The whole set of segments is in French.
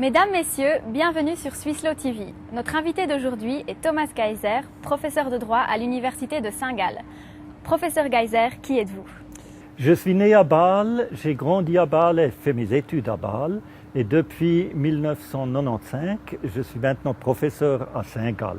Mesdames, Messieurs, bienvenue sur Swisslo TV. Notre invité d'aujourd'hui est Thomas Geiser, professeur de droit à l'Université de Saint-Gall. Professeur Geiser, qui êtes-vous? Je suis né à Bâle, j'ai grandi à Bâle et fait mes études à Bâle. Et depuis 1995, je suis maintenant professeur à Saint-Gall.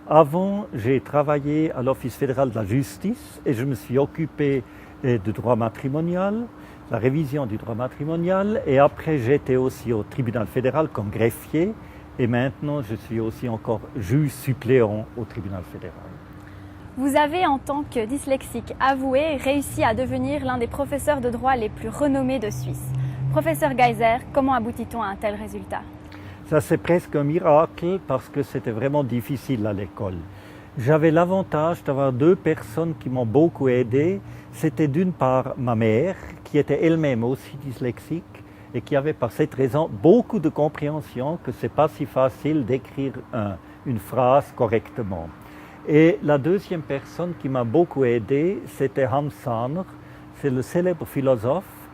Avant, j'ai travaillé à l'Office fédéral de la justice et je me suis occupé de droit matrimonial, la révision du droit matrimonial, et après j'étais aussi au tribunal fédéral comme greffier et maintenant je suis aussi encore juge suppléant au tribunal fédéral. Vous avez, en tant que dyslexique avoué, réussi à devenir l'un des professeurs de droit les plus renommés de Suisse. Professeur Geiser, comment aboutit-on à un tel résultat? Ça, c'est presque un miracle parce que c'était vraiment difficile à l'école. J'avais l'avantage d'avoir deux personnes qui m'ont beaucoup aidé. C'était d'une part ma mère, qui était elle-même aussi dyslexique et qui avait par cette raison beaucoup de compréhension que c'est pas si facile d'écrire une phrase correctement. Et la deuxième personne qui m'a beaucoup aidé, c'était Hans Sahner, c'est le célèbre philosophe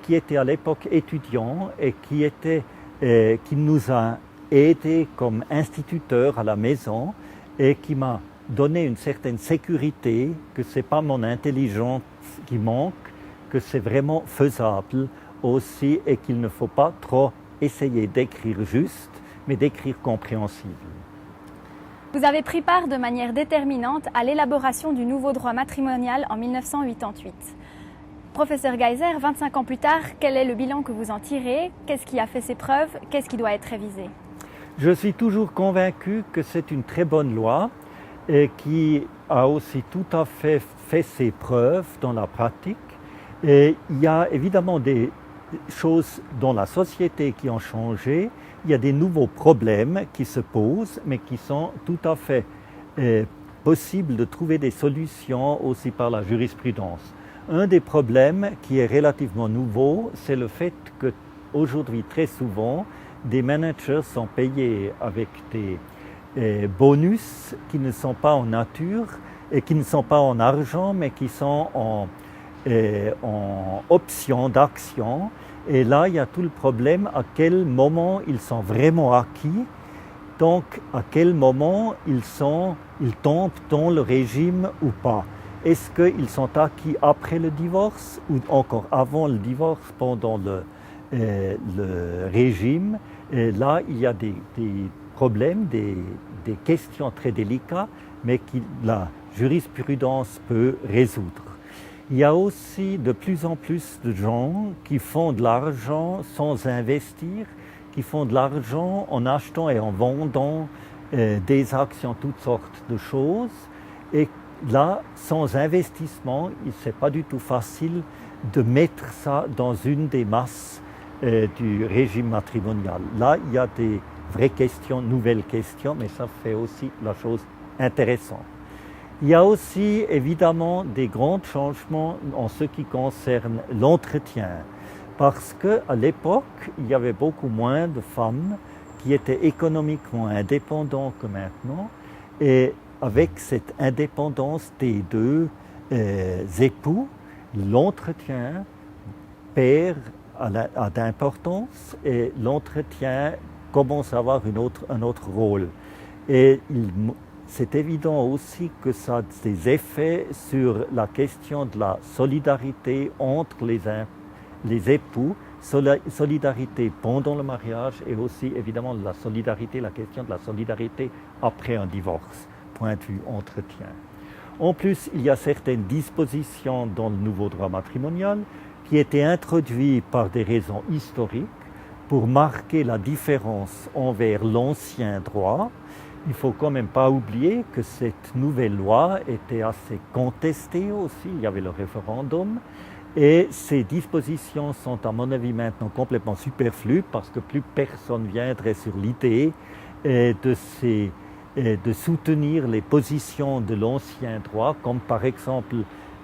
qui était à l'époque étudiant et qui nous a aidés comme instituteurs à la maison et qui m'a donné une certaine sécurité que ce n'est pas mon intelligence qui manque, que c'est vraiment faisable aussi et qu'il ne faut pas trop essayer d'écrire juste, mais d'écrire compréhensible. Vous avez pris part de manière déterminante à l'élaboration du nouveau droit matrimonial en 1988. Professeur Geiser, 25 ans plus tard, quel est le bilan que vous en tirez? Qu'est-ce qui a fait ses preuves? Qu'est-ce qui doit être révisé? Je suis toujours convaincu que c'est une très bonne loi et qui a aussi tout à fait ses preuves dans la pratique. Et il y a évidemment des choses dans la société qui ont changé. Il y a des nouveaux problèmes qui se posent, mais qui sont tout à fait possibles de trouver des solutions aussi par la jurisprudence. Un des problèmes qui est relativement nouveau, c'est le fait qu'aujourd'hui, très souvent, des managers sont payés avec des bonus qui ne sont pas en nature et qui ne sont pas en argent, mais qui sont en options d'action. Et là, il y a tout le problème à quel moment ils sont vraiment acquis, donc à quel moment ils tombent dans le régime ou pas. Est-ce qu'ils sont acquis après le divorce ou encore avant le divorce, pendant le régime? Et là, il y a des problèmes, des questions très délicates, mais que la jurisprudence peut résoudre. Il y a aussi de plus en plus de gens qui font de l'argent sans investir, qui font de l'argent en achetant et en vendant des actions, toutes sortes de choses. Et là, sans investissement, ce n'est pas du tout facile de mettre ça dans une des masses du régime matrimonial. Là, il y a des vraies questions, nouvelles questions, mais ça fait aussi la chose intéressante. Il y a aussi évidemment des grands changements en ce qui concerne l'entretien, parce qu'à l'époque, il y avait beaucoup moins de femmes qui étaient économiquement indépendantes que maintenant, et avec cette indépendance des deux époux, l'entretien perd d'importance et l'entretien commence à avoir un autre rôle. Et c'est évident aussi que ça a des effets sur la question de la solidarité entre les époux, solidarité pendant le mariage et aussi évidemment la question de la solidarité après un divorce, point de vue entretien. En plus, il y a certaines dispositions dans le nouveau droit matrimonial qui étaient introduites par des raisons historiques pour marquer la différence envers l'ancien droit. Il ne faut quand même pas oublier que cette nouvelle loi était assez contestée aussi, il y avait le référendum, et ces dispositions sont à mon avis maintenant complètement superflues parce que plus personne viendrait sur l'idée de soutenir les positions de l'ancien droit, comme par exemple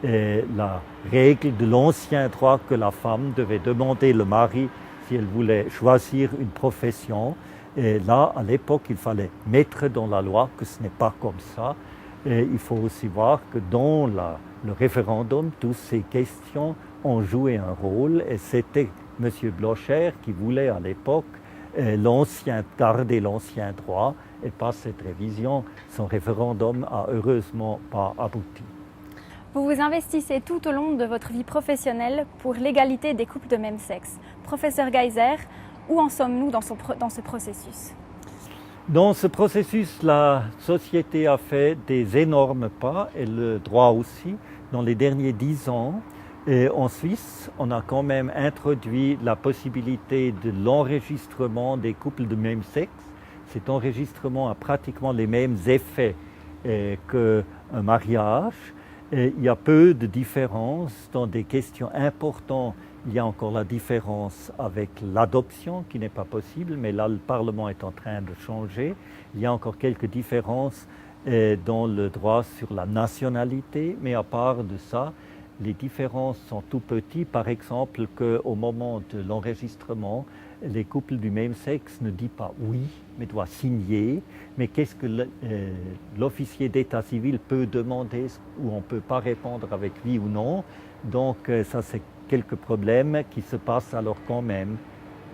la règle de l'ancien droit que la femme devait demander le mari si elle voulait choisir une profession. Et là, à l'époque, il fallait mettre dans la loi que ce n'est pas comme ça. Et il faut aussi voir que dans le référendum, toutes ces questions ont joué un rôle. Et c'était M. Blocher qui voulait à l'époque garder l'ancien droit. Et par cette révision, son référendum a heureusement pas abouti. Vous vous investissez tout au long de votre vie professionnelle pour l'égalité des couples de même sexe. Professeur Geiser, où en sommes-nous dans ce processus? Dans ce processus, la société a fait des énormes pas, et le droit aussi. Dans les derniers 10 ans, et en Suisse, on a quand même introduit la possibilité de l'enregistrement des couples de même sexe. Cet enregistrement a pratiquement les mêmes effets qu'un mariage. Et il y a peu de différences dans des questions importantes. Il y a encore la différence avec l'adoption qui n'est pas possible, mais là le Parlement est en train de changer. Il y a encore quelques différences dans le droit sur la nationalité, mais à part de ça, les différences sont tout petites. Par exemple, qu'au moment de l'enregistrement, les couples du même sexe ne disent pas oui, mais doivent signer. Mais qu'est-ce que l'officier d'état civil peut demander où on ne peut pas répondre avec oui ou non? Donc ça, c'est quelques problèmes qui se passent alors quand même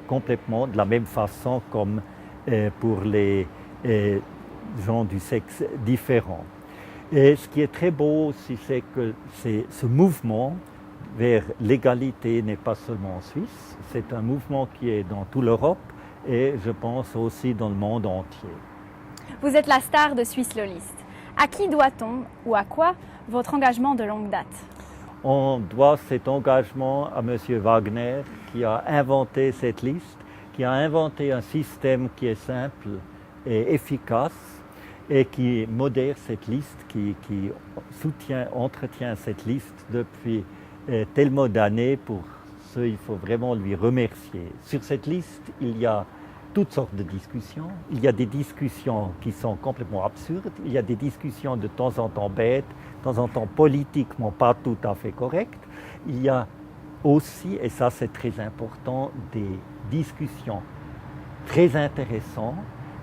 complètement de la même façon comme pour les gens du sexe différent. Et ce qui est très beau aussi, c'est que ce mouvement vers l'égalité n'est pas seulement en Suisse, c'est un mouvement qui est dans toute l'Europe et je pense aussi dans le monde entier. Vous êtes la star de Swiss Law List. À qui doit-on ou à quoi votre engagement de longue date? On doit cet engagement à M. Wagner qui a inventé cette liste, qui a inventé un système qui est simple et efficace et qui modère cette liste, qui entretient cette liste depuis tellement d'années. Pour ce, il faut vraiment lui remercier. Sur cette liste, il y a toutes sortes de discussions. Il y a des discussions qui sont complètement absurdes. Il y a des discussions de temps en temps bêtes, de temps en temps politiquement pas tout à fait correctes. Il y a aussi, et ça c'est très important, des discussions très intéressantes,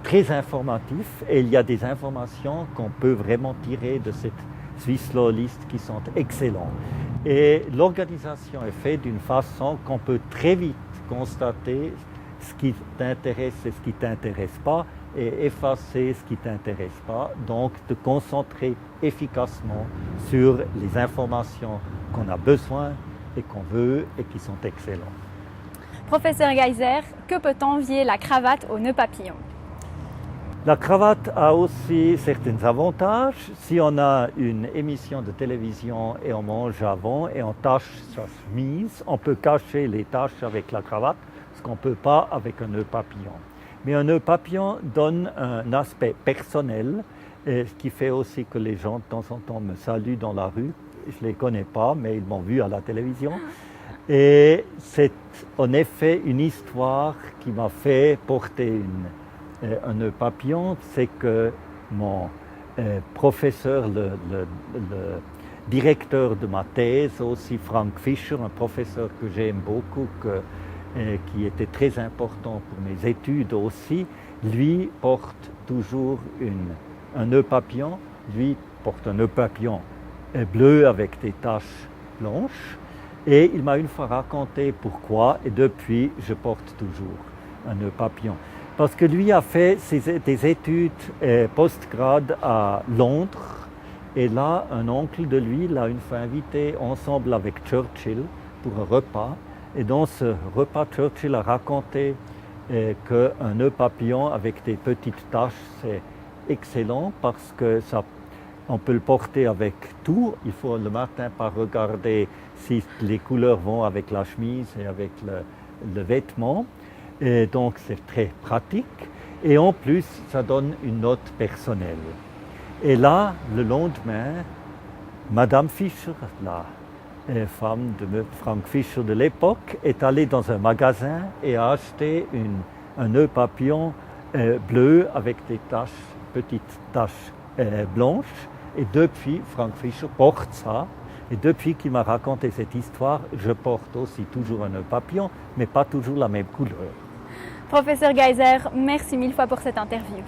très informatives. Et il y a des informations qu'on peut vraiment tirer de cette Swiss Law List qui sont excellentes. Et l'organisation est faite d'une façon qu'on peut très vite constater ce qui t'intéresse et ce qui ne t'intéresse pas, et effacer ce qui ne t'intéresse pas. Donc, te concentrer efficacement sur les informations qu'on a besoin et qu'on veut et qui sont excellentes. Professeur Geiser, que peut envier la cravate au nœud papillon? La cravate a aussi certains avantages. Si on a une émission de télévision et on mange avant et on tache sa chemise, on peut cacher les taches avec la cravate, ce qu'on ne peut pas avec un nœud papillon. Mais un nœud papillon donne un aspect personnel, ce qui fait aussi que les gens de temps en temps me saluent dans la rue. Je ne les connais pas, mais ils m'ont vu à la télévision. Et c'est en effet une histoire qui m'a fait porter un nœud papillon. C'est que mon professeur, le directeur de ma thèse, aussi Frank Fischer, un professeur que j'aime beaucoup, qui était très important pour mes études aussi, lui porte toujours un nœud papillon. Lui porte un nœud papillon bleu avec des taches blanches. Et il m'a une fois raconté pourquoi, et depuis, je porte toujours un nœud papillon. Parce que lui a fait des études post-grade à Londres, et là, un oncle de lui l'a une fois invité ensemble avec Churchill pour un repas. Et dans ce repas, Churchill a raconté qu'un nœud papillon avec des petites taches, c'est excellent parce que on peut le porter avec tout. Il faut le matin pas regarder si les couleurs vont avec la chemise et avec le vêtement. Et donc c'est très pratique. Et en plus, ça donne une note personnelle. Et là, le lendemain, Madame Fischer, la femme de Frank Fischer de l'époque, est allée dans un magasin et a acheté un nœud papillon bleu avec des petites taches blanches. Et depuis, Frank Fischer porte ça. Et depuis qu'il m'a raconté cette histoire, je porte aussi toujours un nœud papillon, mais pas toujours la même couleur. Professeur Geiser, merci mille fois pour cette interview.